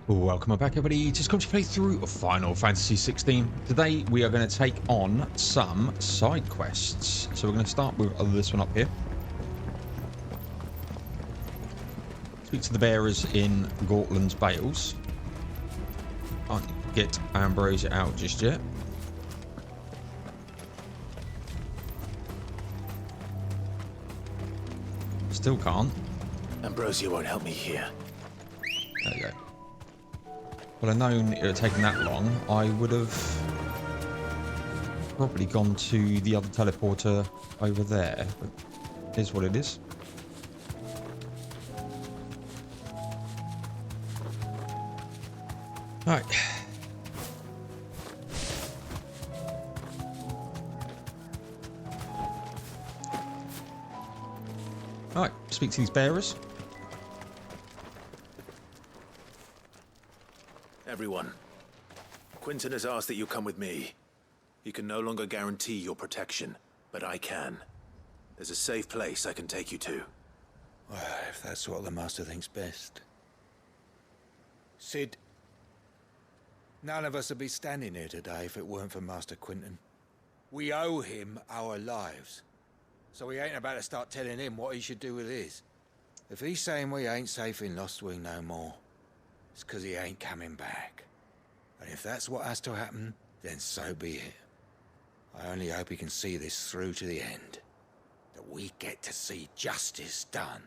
Welcome back, everybody. Just come to play through Final Fantasy 16. Today we are going to take on some side quests. So we're going to start with this one up here. Speak to the bearers in Gortland's Bales. Can't get Ambrosia out just yet. Still can't. Ambrosia won't help me here. There you go. Well, I'd known it had taken that long, I would have probably gone to the other teleporter over there. But it is what it is. Right. Alright, speak to these bearers. Everyone, Quinton has asked that you come with me. He can no longer guarantee your protection, but I can. There's a safe place I can take you to. Well, if that's what the Master thinks best. Sid, none of us would be standing here today if it weren't for Master Quinton. We owe him our lives. So we ain't about to start telling him what he should do with his. If he's saying we ain't safe in Lostwing no more, it's because he ain't coming back. And if that's what has to happen, then so be it. I only hope he can see this through to the end. That we get to see justice done.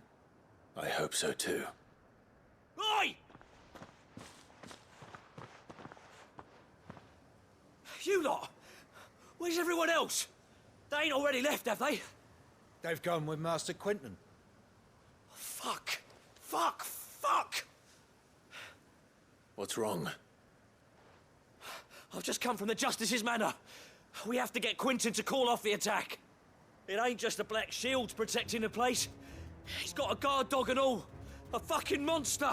I hope so too. Oi! You lot! Where's everyone else? They ain't already left, have they? They've gone with Master Quinton. Fuck! Fuck! Fuck! What's wrong? I've just come from the Justice's manor. We have to get Quinton to call off the attack. It ain't just the Black Shields protecting the place. He's got a guard dog and all. A fucking monster.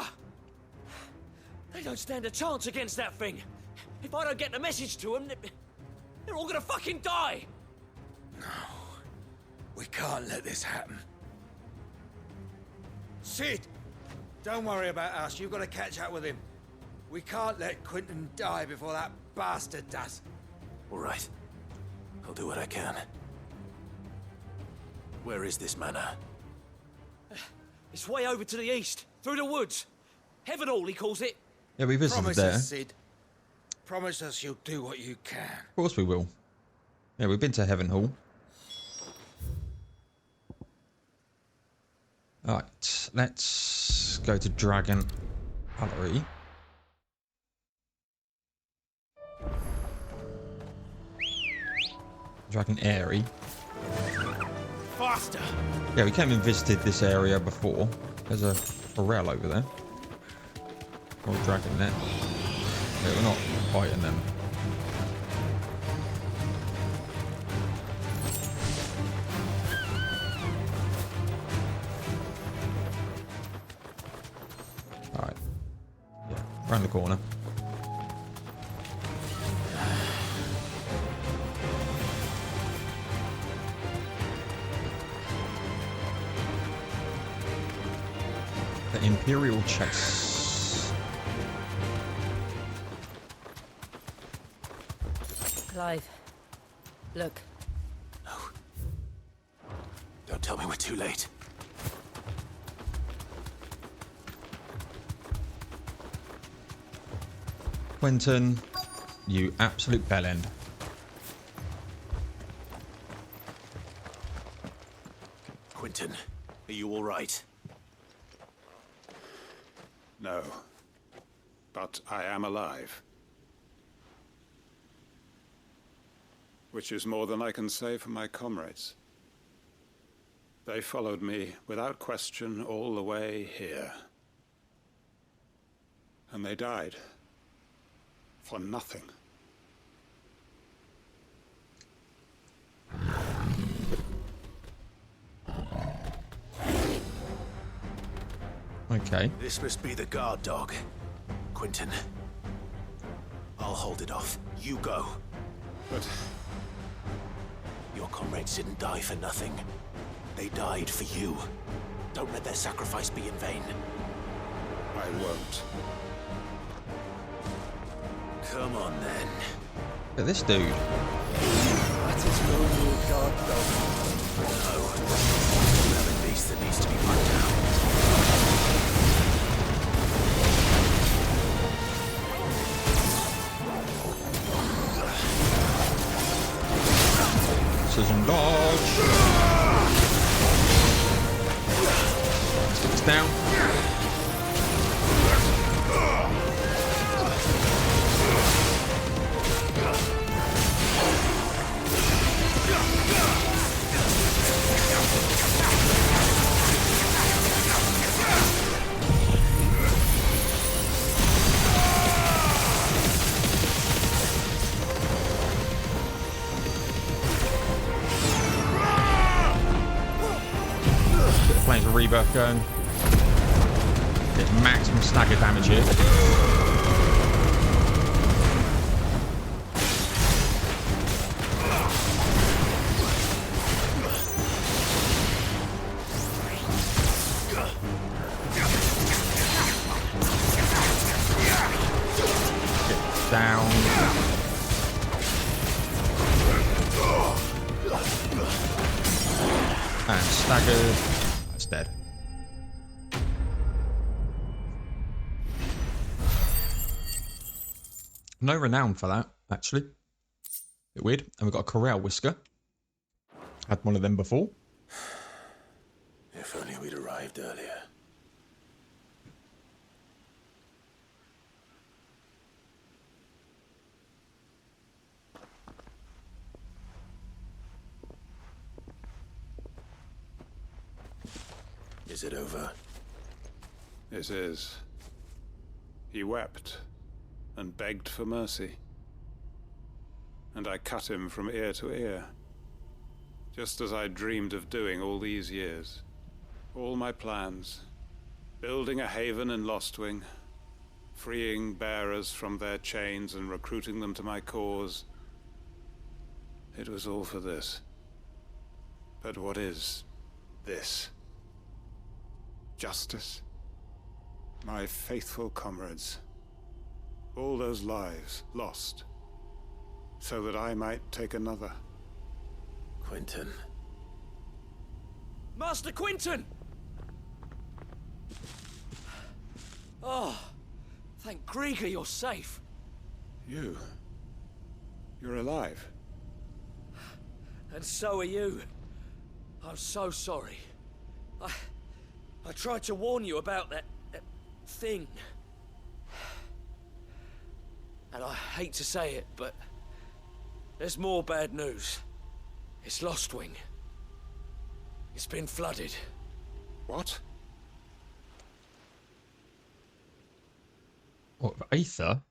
They don't stand a chance against that thing. If I don't get the message to them, they're all gonna fucking die. No. We can't let this happen. Sid! Don't worry about us. You've got to catch up with him. We can't let Quinton die before that bastard does. All right. I'll do what I can. Where is this manor? It's way over to the east, through the woods. Heaven Hall, he calls it. Yeah, we visited Promise there. us, Sid. Promise us you'll do what you can. Of course we will. Yeah, we've been to Heaven Hall. Alright, let's go to Dragon Gallery. Dragon Airy. Faster! Yeah, we came and visited this area before. There's a Pharrell over there. Or a dragon there. Yeah, we're not fighting them. Alright. Yeah, around the corner. The Imperial Chase. Clive, look. No. Don't tell me we're too late. Quinton, you absolute bellend. Quinton, are you all right? No. But I am alive. Which is more than I can say for my comrades. They followed me without question all the way here. And they died. For nothing. Okay. This must be the guard dog. Quinton. I'll hold it off. You go. But Your comrades didn't die for nothing. They died for you. Don't let their sacrifice be in vain. I won't. Come on then. Look at this dude. That is no more guard dog. No. Another beast that needs to be put down. Precision dodge. Sticks down. Flames of rebirth going. Get maximum stagger damage here. Get down. And staggered. That's dead. No renown for that, actually. Bit weird. And we've got a corral whisker. Had one of them before. If only we'd arrived earlier. Is it over? It is. He wept and begged for mercy. And I cut him from ear to ear. Just as I dreamed of doing all these years. All my plans. Building a haven in Lostwing. Freeing bearers from their chains and recruiting them to my cause. It was all for this. But what is this? Justice? My faithful comrades. All those lives lost. So that I might take another. Quentin. Master Quentin! Oh, thank Grieger you're safe. You? You're alive? And so are you. I'm so sorry. I tried to warn you about that thing. And I hate to say it, but there's more bad news. It's Lostwing. It's been flooded. What? What, aether?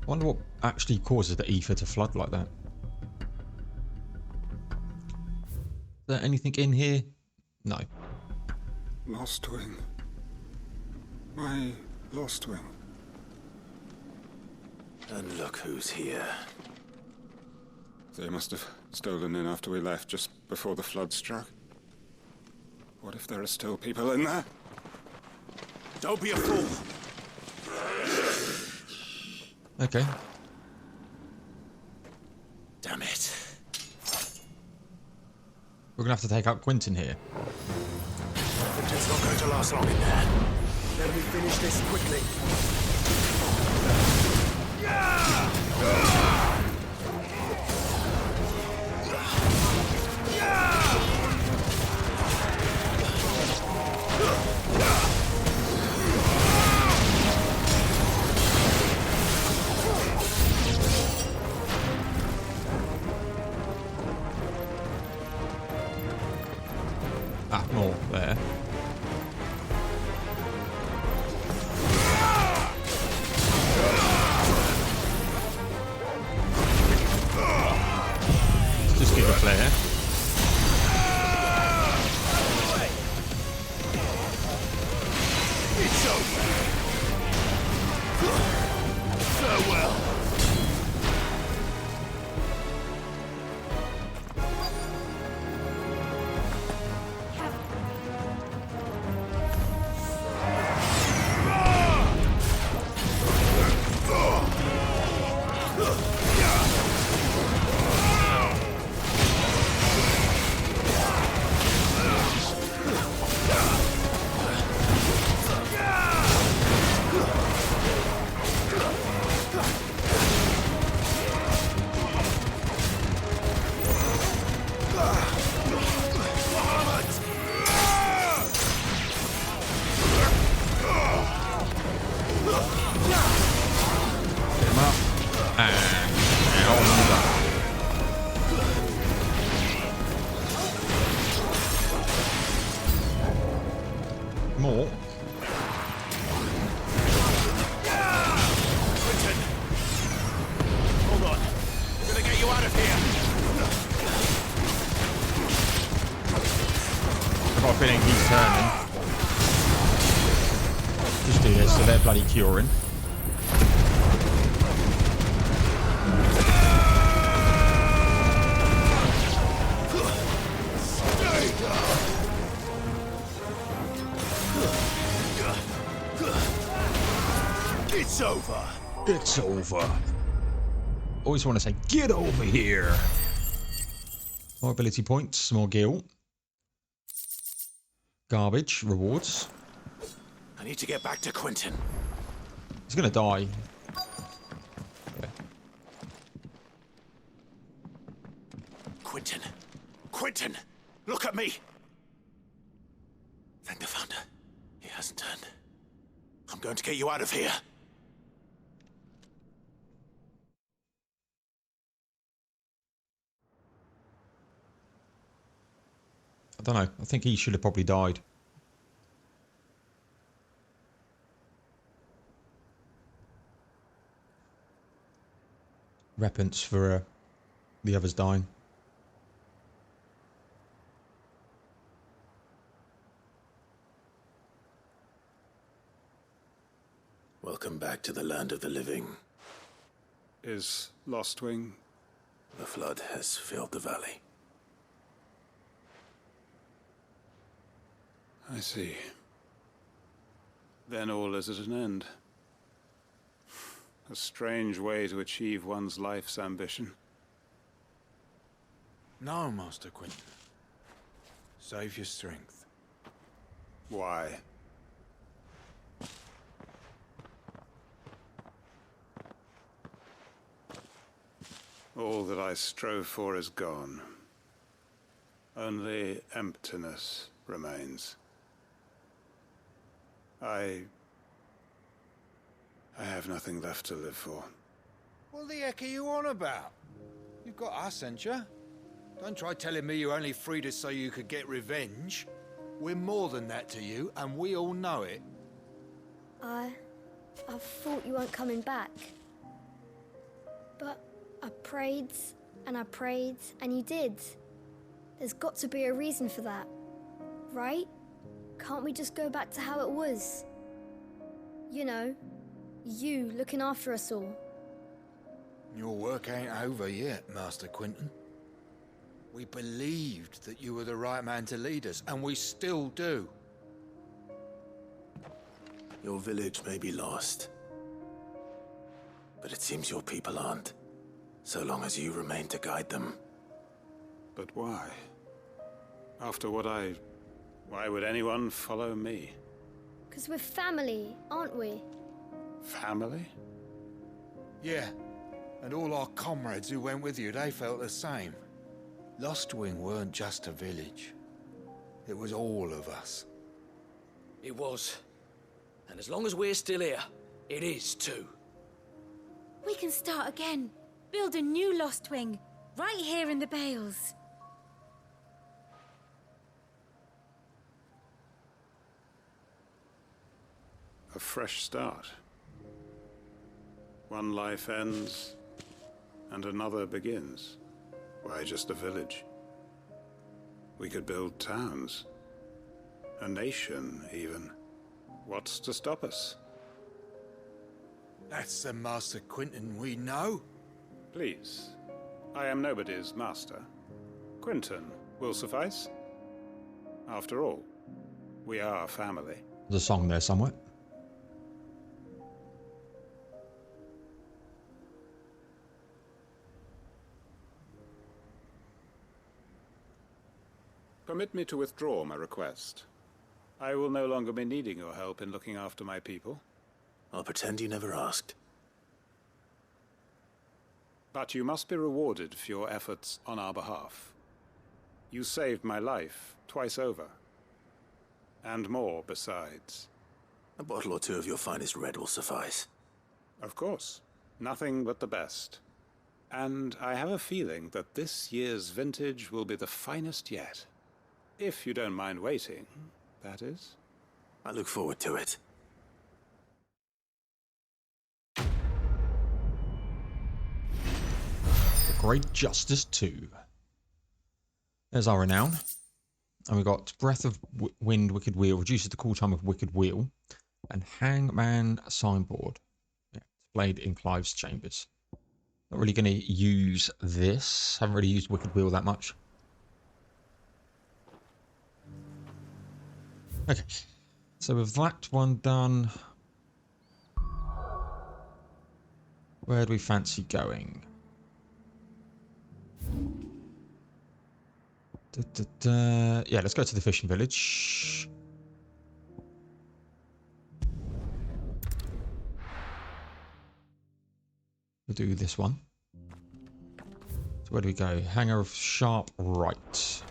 I wonder what actually causes the aether to flood like that. Is there anything in here? No. Lostwing. My Lostwing. And look who's here. They must have stolen in after we left, just before the flood struck. What if there are still people in there? Don't be a fool! Okay. Damn it. We're gonna have to take out Quentin here. It's not going to last long in there. Let me finish this quickly. Ah, more there. Let's just give a flare. It's over. Farewell. More. Quentin! Hold on. I'm gonna get you out of here. I've got a feeling he's turning. Just do this so they're bloody curing. It's over. It's over. Always want to say, get over here. More ability points, more gil. Garbage, rewards. I need to get back to Quentin. He's going to die. Okay. Quentin. Quentin! Look at me! Thank the Founder. He hasn't turned. I'm going to get you out of here. I don't know. I think he should have probably died. Repentance for the others dying. Welcome back to the land of the living. Is Lostwing? The flood has filled the valley. I see. Then all is at an end. A strange way to achieve one's life's ambition. No, Master Quentin. Save your strength. Why? All that I strove for is gone. Only emptiness remains. I have nothing left to live for. What the heck are you on about? You've got us, ain't you? Don't try telling me you only freed us so you could get revenge. We're more than that to you, and we all know it. I thought you weren't coming back. But I prayed, and you did. There's got to be a reason for that, right? Can't we just go back to how it was? You know, you looking after us all. Your work ain't over yet, Master Quentin. We believed that you were the right man to lead us, and we still do. Your village may be lost, but it seems your people aren't, so long as you remain to guide them. But why? After what why would anyone follow me? 'Cause we're family, aren't we? Family? Yeah, and all our comrades who went with you, they felt the same. Lostwing weren't just a village. It was all of us. It was. And as long as we're still here, it is too. We can start again. Build a new Lostwing, right here in the Bales. A fresh start. One life ends, and another begins. Why just a village? We could build towns. A nation, even. What's to stop us? That's the Master Quentin we know. Please. I am nobody's master. Quentin will suffice. After all, we are family. There's a song there somewhere. Permit me to withdraw my request. I will no longer be needing your help in looking after my people. I'll pretend you never asked. But you must be rewarded for your efforts on our behalf. You saved my life twice over. And more besides. A bottle or two of your finest red will suffice. Of course. Nothing but the best. And I have a feeling that this year's vintage will be the finest yet. If you don't mind waiting, that is. I look forward to it. The Great Justice 2. There's our renown. And we've got Breath of Wind, Wicked Wheel, reduces the cooltime of Wicked Wheel. And Hangman Signboard. Yeah, displayed in Clive's chambers. Not really going to use this. Haven't really used Wicked Wheel that much. Okay. So with that one done, where do we fancy going? Yeah, let's go to the fishing village. We'll do this one. So where do we go? Hangar of Sharp Right.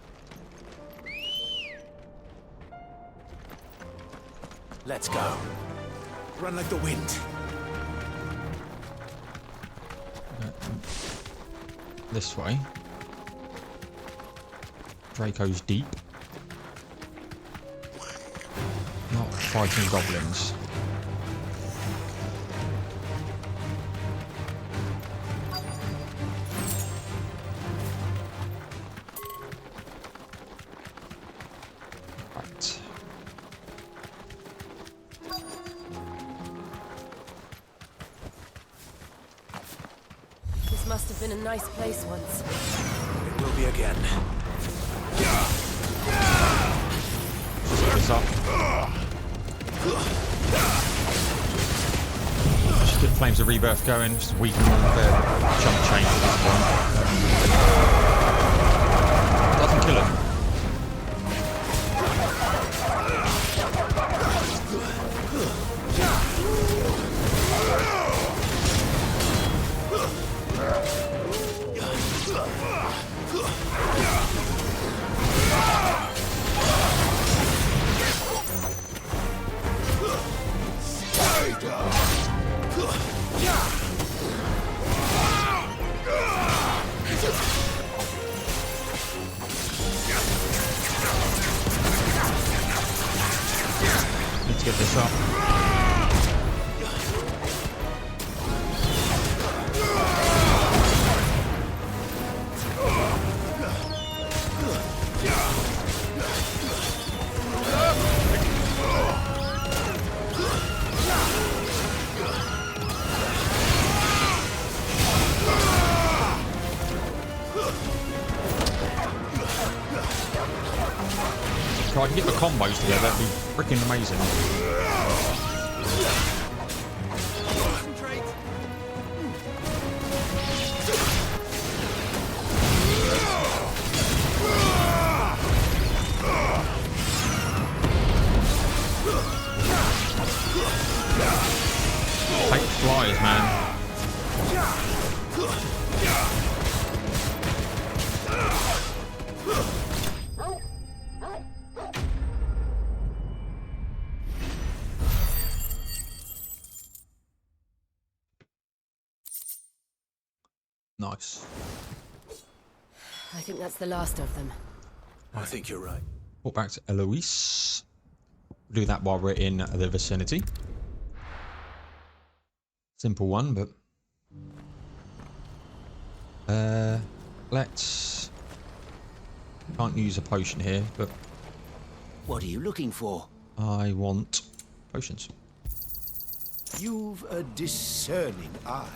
Let's go. Run like the wind. This way. Draco's deep. Not fighting goblins. Right. This must have been a nice place once. It will be again. Set this up. Just get Flames of Rebirth going, just weaken all their jump chains at this point. Doesn't kill him. Need to get this up. If I can get the combos together, that'd be freaking amazing. Take flyers, man. Nice. I think that's the last of them. I think you're right. Walk back to Eloise. We'll do that while we're in the vicinity. Simple one, but let's. Can't use a potion here, but What are you looking for? I want potions. You've a discerning eye.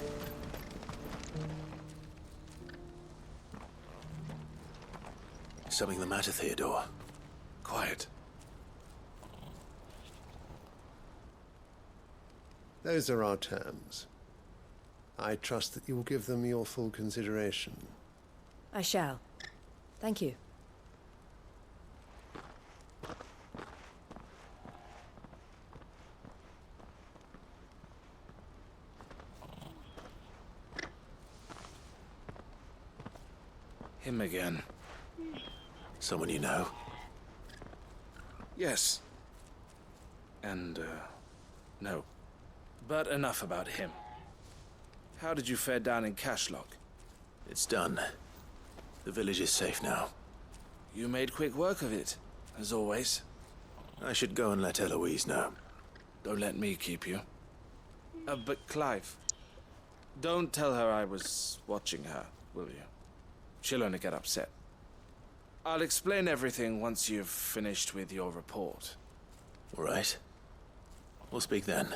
Something the matter, Theodore? Quiet. Those are our terms. I trust that you will give them your full consideration. I shall. Thank you. Him again. Someone you know? Yes. And, no. But enough about him. How did you fare down in Cashlock? It's done. The village is safe now. You made quick work of it, as always. I should go and let Eloise know. Don't let me keep you. But Clive, don't tell her I was watching her, will you? She'll only get upset. I'll explain everything once you've finished with your report. All right. We'll speak then.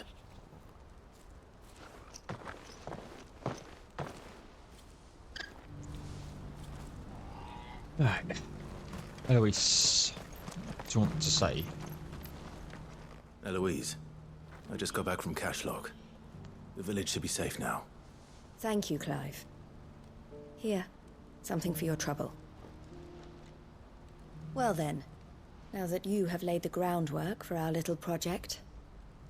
Right. Eloise, what do you want to say? Eloise, I just got back from Cashlock. The village should be safe now. Thank you, Clive. Here, something for your trouble. Well then, now that you have laid the groundwork for our little project,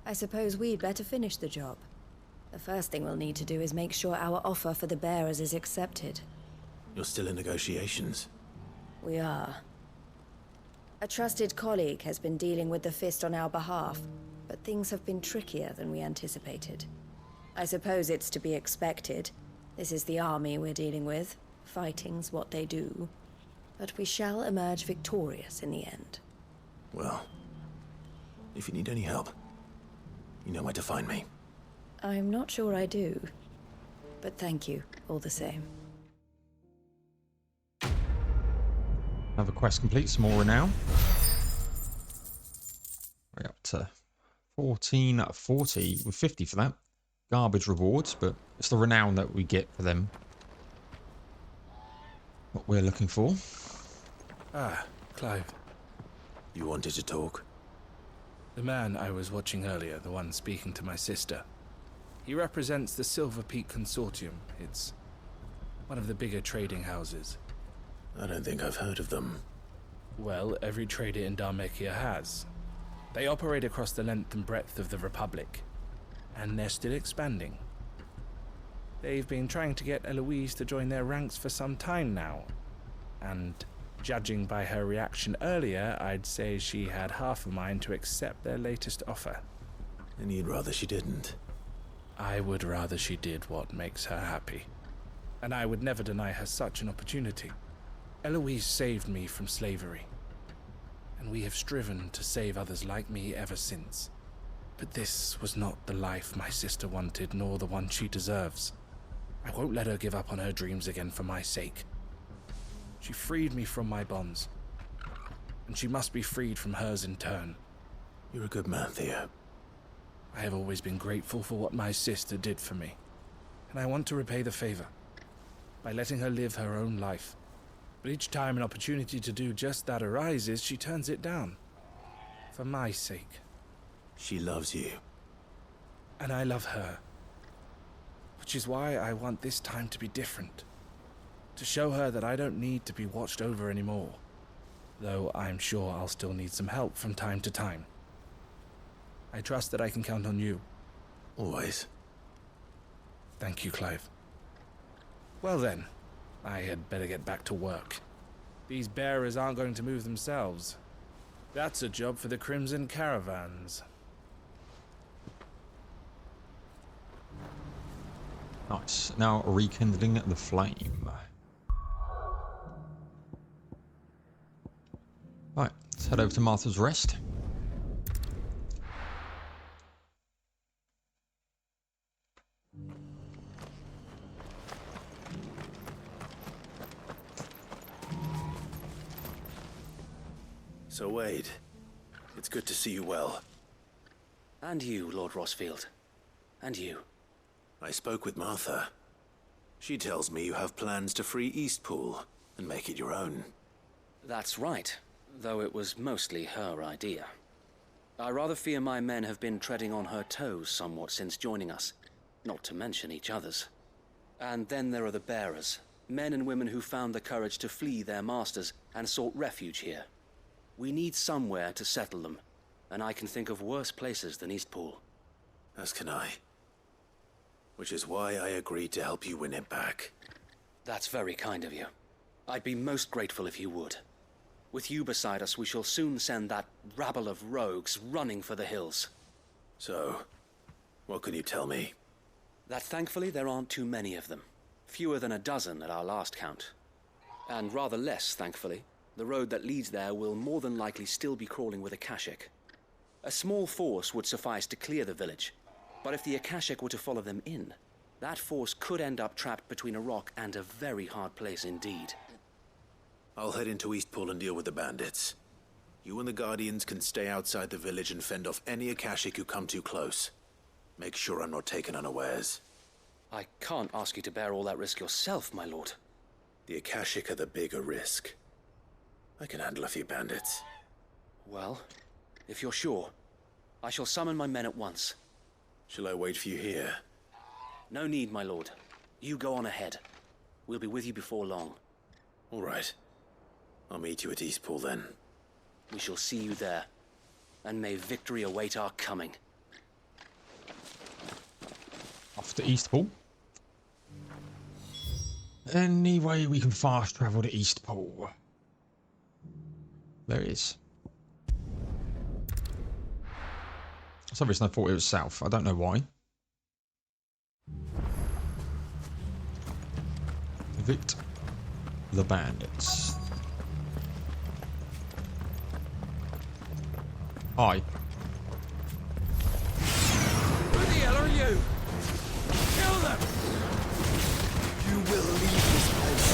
I suppose we'd better finish the job. The first thing we'll need to do is make sure our offer for the bearers is accepted. You're still in negotiations? We are. A trusted colleague has been dealing with the Fist on our behalf, but things have been trickier than we anticipated. I suppose it's to be expected. This is the army we're dealing with. Fighting's what they do. But we shall emerge victorious in the end. Well, if you need any help, you know where to find me. I'm not sure I do. But thank you, all the same. Another quest complete, some more renown. We're up to 1440 with 50 for that. Garbage rewards, but it's the renown that we get for them. What we're looking for. Ah, Clive. You wanted to talk? The man I was watching earlier, the one speaking to my sister. He represents the Silver Peak Consortium. It's one of the bigger trading houses. I don't think I've heard of them. Well, every trader in Dharmekia has. They operate across the length and breadth of the Republic, and they're still expanding. They've been trying to get Eloise to join their ranks for some time now, and judging by her reaction earlier, I'd say she had half a mind to accept their latest offer. And you'd rather she didn't? I would rather she did what makes her happy, and I would never deny her such an opportunity. Eloise saved me from slavery, and we have striven to save others like me ever since. But this was not the life my sister wanted, nor the one she deserves. I won't let her give up on her dreams again for my sake. She freed me from my bonds, and she must be freed from hers in turn. You're a good man, Theo. I have always been grateful for what my sister did for me, and I want to repay the favor by letting her live her own life. But each time an opportunity to do just that arises, she turns it down. For my sake. She loves you. And I love her. Which is why I want this time to be different. To show her that I don't need to be watched over anymore. Though I'm sure I'll still need some help from time to time. I trust that I can count on you. Always. Thank you, Clive. Well then, I had better get back to work. These bearers aren't going to move themselves. That's a job for the Crimson Caravans. Nice. Now rekindling the flame. Right, let's head over to Martha's Rest. So Wade, it's good to see you well. And you, Lord Rosfield. And you. I spoke with Martha. She tells me you have plans to free Eastpool and make it your own. That's right, though it was mostly her idea. I rather fear my men have been treading on her toes somewhat since joining us, not to mention each other's. And then there are the bearers, men and women who found the courage to flee their masters and sought refuge here. We need somewhere to settle them, and I can think of worse places than Eastpool. As can I. Which is why I agreed to help you win it back. That's very kind of you. I'd be most grateful if you would. With you beside us, we shall soon send that rabble of rogues running for the hills. So, what can you tell me? That thankfully there aren't too many of them. Fewer than a dozen at our last count. And rather less, thankfully. The road that leads there will more than likely still be crawling with Akashic. A small force would suffice to clear the village, but if the Akashic were to follow them in, that force could end up trapped between a rock and a very hard place indeed. I'll head into Eastpool and deal with the bandits. You and the Guardians can stay outside the village and fend off any Akashic who come too close. Make sure I'm not taken unawares. I can't ask you to bear all that risk yourself, my lord. The Akashic are the bigger risk. I can handle a few bandits. Well, if you're sure, I shall summon my men at once. Shall I wait for you here? No need, my lord. You go on ahead. We'll be with you before long. All right. I'll meet you at Eastpool then. We shall see you there. And may victory await our coming. Off to Eastpool. Any way we can fast travel to Eastpool? There it is. For some reason I thought it was south. I don't know why. Evict the bandits. Hi. Who the hell are you? Kill them! You will leave this place.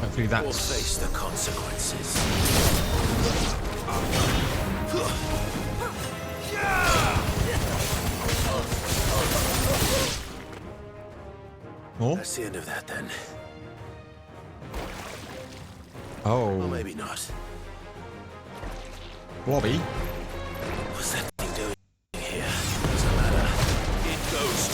Hopefully that's... We'll face the consequences. Oh? That's the end of that then. Oh. Or maybe not. Blobby. What's that thing doing here? Doesn't matter. It goes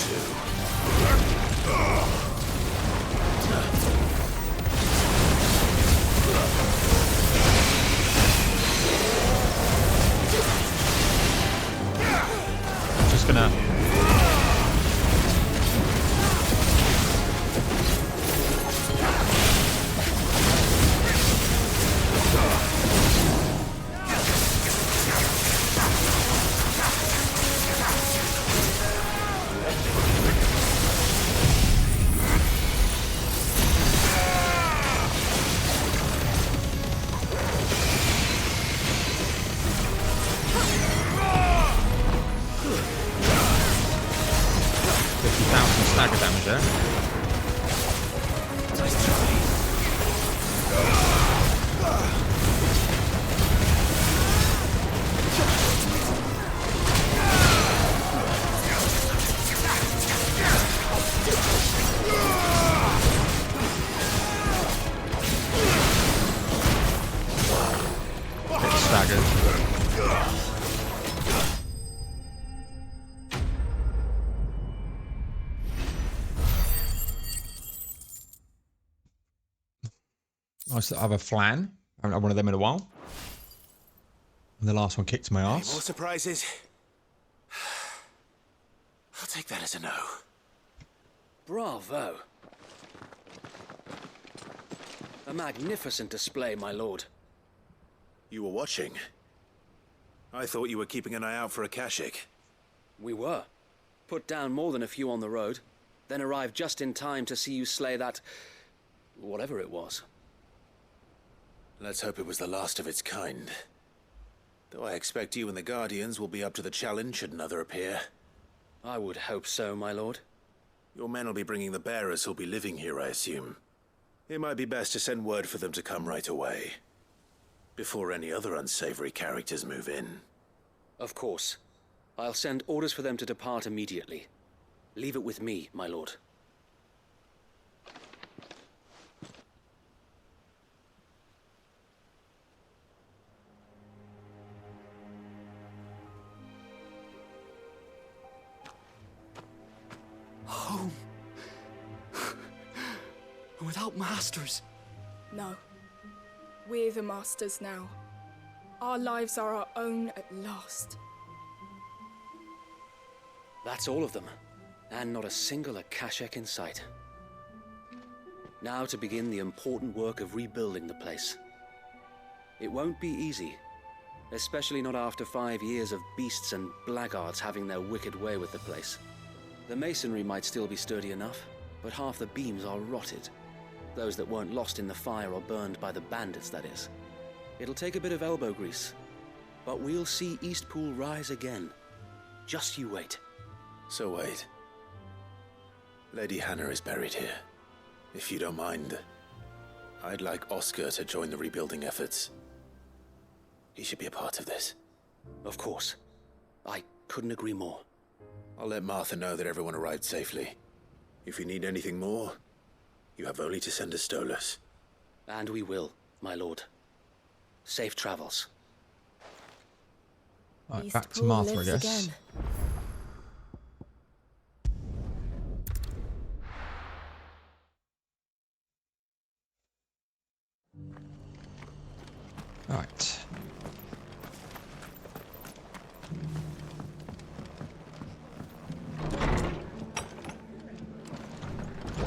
I'm just gonna... stagger damage there. Get staggered. Nice to have a flan. I haven't had one of them in a while. And the last one kicked my Any ass. more surprises? I'll take that as a no. Bravo. A magnificent display, my lord. You were watching. I thought you were keeping an eye out for Akashic. We were. Put down more than a few on the road, then arrived just in time to see you slay that... whatever it was. Let's hope it was the last of its kind. Though I expect you and the Guardians will be up to the challenge should another appear. I would hope so, my lord. Your men will be bringing the bearers who'll be living here, I assume. It might be best to send word for them to come right away. Before any other unsavory characters move in. Of course. I'll send orders for them to depart immediately. Leave it with me, my lord. Home. Without masters. No. We're the masters now. Our lives are our own at last. That's all of them, and not a single Akashic in sight. Now to begin the important work of rebuilding the place. It won't be easy, especially not after 5 years of beasts and blackguards having their wicked way with the place. The masonry might still be sturdy enough, but half the beams are rotted. Those that weren't lost in the fire or burned by the bandits, that is. It'll take a bit of elbow grease, but we'll see Eastpool rise again. Just you wait. So wait. Lady Hannah is buried here. If you don't mind, I'd like Oscar to join the rebuilding efforts. He should be a part of this. Of course. I couldn't agree more. I'll let Martha know that everyone arrived safely. If you need anything more, you have only to send a Stolas. And we will, my lord. Safe travels. Right, back to Martha, I guess. Again. Right.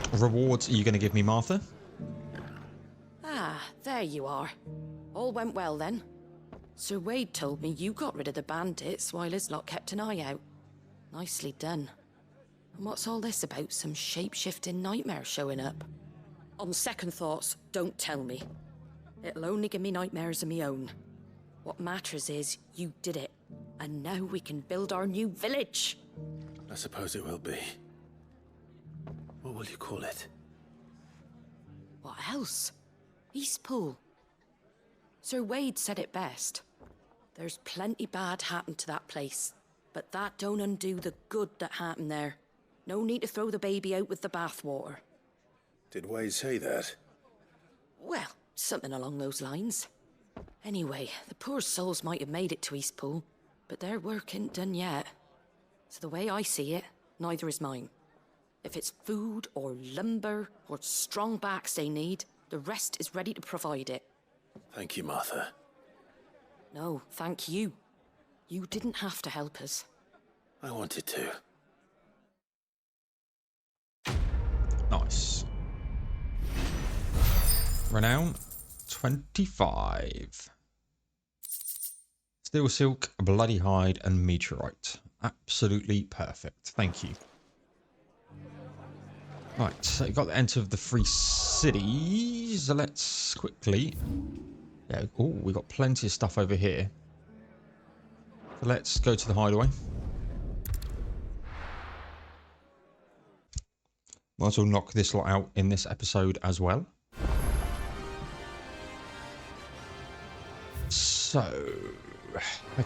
What rewards are you going to give me, Martha? Ah, there you are. All went well then. Sir Wade told me you got rid of the bandits while his lot kept an eye out. Nicely done. And what's all this about some shape-shifting nightmare showing up? On second thoughts, don't tell me. It'll only give me nightmares of my own. What matters is you did it, and now we can build our new village. I suppose it will be. What will you call it? What else? Eastpool. Sir Wade said it best. There's plenty bad happened to that place, but that don't undo the good that happened there. No need to throw the baby out with the bathwater. Did Wade say that? Well, something along those lines. Anyway, the poor souls might have made it to Eastpool, but their work ain't done yet. So the way I see it, neither is mine. If it's food or lumber or strong backs they need, the rest is ready to provide it. Thank you, Martha. No, thank you. You didn't have to help us. I wanted to. Nice. Renown 25. Steel silk, bloody hide, and meteorite. Absolutely perfect. Thank you. Right, so you got the enter of the free cities. Let's quickly. Yeah. Oh, we got plenty of stuff over here. So let's go to the hideaway. Might as well knock this lot out in this episode as well. So, okay.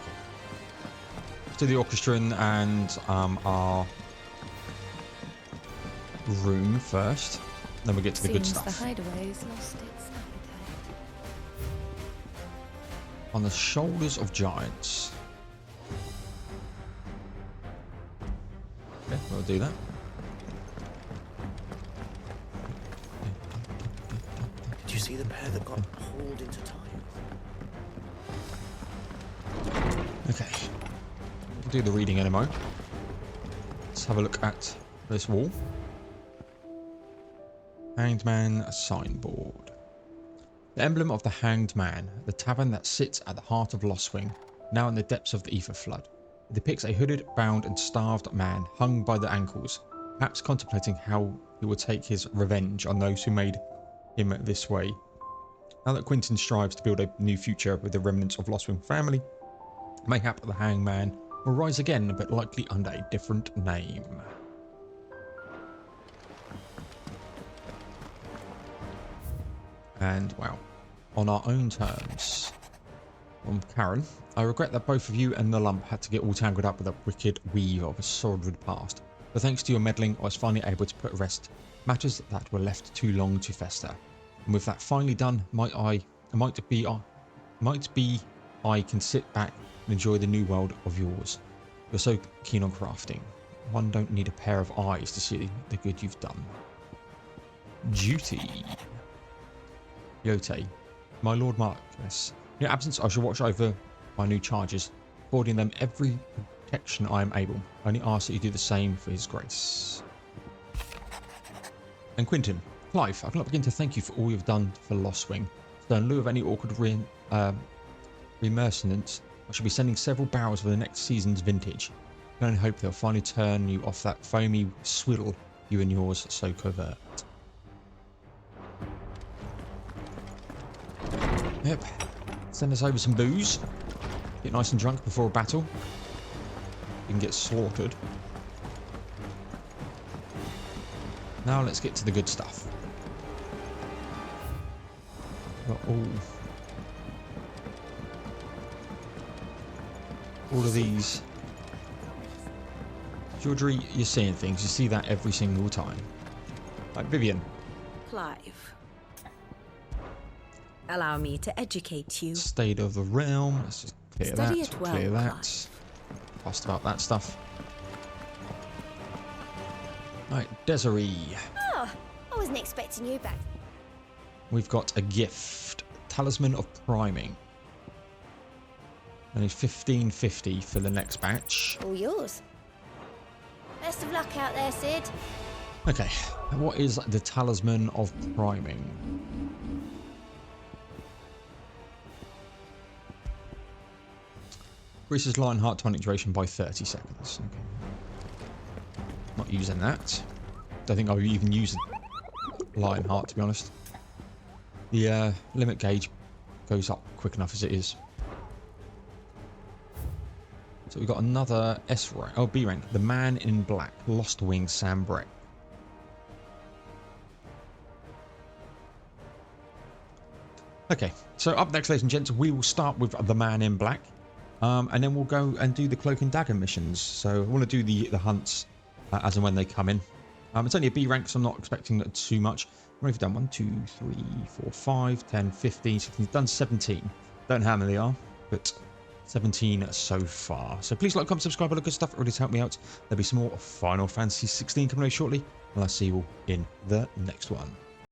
Let's do the orchestra and our room first. Then we get to the good stuff. The hideaway's lost its appetite. On the shoulders of giants. Okay, we'll do that. Did you see the pair that got hauled into time? Okay. We'll do the reading anymore. Let's have a look at this wall. Hanged Man signboard. The emblem of the Hanged Man, the tavern that sits at the heart of Lostwing, now in the depths of the Ether Flood. It depicts a hooded, bound and starved man hung by the ankles, perhaps contemplating how he would take his revenge on those who made him this way. Now that Quentin strives to build a new future with the remnants of Lostwing family, mayhap the Hanged Man will rise again, but likely under a different name. And wow, on our own terms. From Karen, I regret that both of you and the lump had to get all tangled up with that wicked weave of a sordid past. But thanks to your meddling, I was finally able to put to rest matters that were left too long to fester. And with that finally done, I can sit back and enjoy the new world of yours. You're so keen on crafting. One don't need a pair of eyes to see the good you've done. Duty. Yote, my Lord Marcus, in your absence I shall watch over my new charges, forwarding them every protection I am able. I only ask that you do the same for his grace. And Quentin, Clive, I cannot begin to thank you for all you've done for Lostwing. So in lieu of any awkward remercement, I shall be sending several barrels for the next season's vintage. I can only hope they'll finally turn you off that foamy swiddle you and yours so covert. Yep. Send us over some booze. Get nice and drunk before a battle. You can get slaughtered. Now let's get to the good stuff. Got all of these. Georgie, you're seeing things. You see that every single time. Like Vivian. Clive. Allow me to educate you. State of the realm. Let's just clear Study that. it well, Clear that. Clive. Fussed about that stuff. Right, Desiree. Oh, I wasn't expecting you back. We've got a gift. Talisman of Priming. Only 1550 for the next batch. All yours. Best of luck out there, Sid. Okay, what is the Talisman of Priming? Increases Lionheart tonic duration by 30 seconds. Okay. Not using that. Don't think I would even use Lionheart, to be honest. The limit gauge goes up quick enough as it is. So we've got another S rank, oh B rank, the Man in Black, Lost Wing Sam Breck. Okay, so up next, ladies and gents, we will start with the Man in Black, and then we'll go and do the Cloak and Dagger missions. So I want to do the hunts as and when they come in. It's only a B rank, so I'm not expecting too much. What have you done? 1, 2, 3, 4, 5, 10, 15, 16. Done 17. Don't know how many they are, but 17 so far. So please like, comment, subscribe, all the good stuff. It really does help me out. There'll be some more Final Fantasy 16 coming out shortly, and I'll see you all in the next one.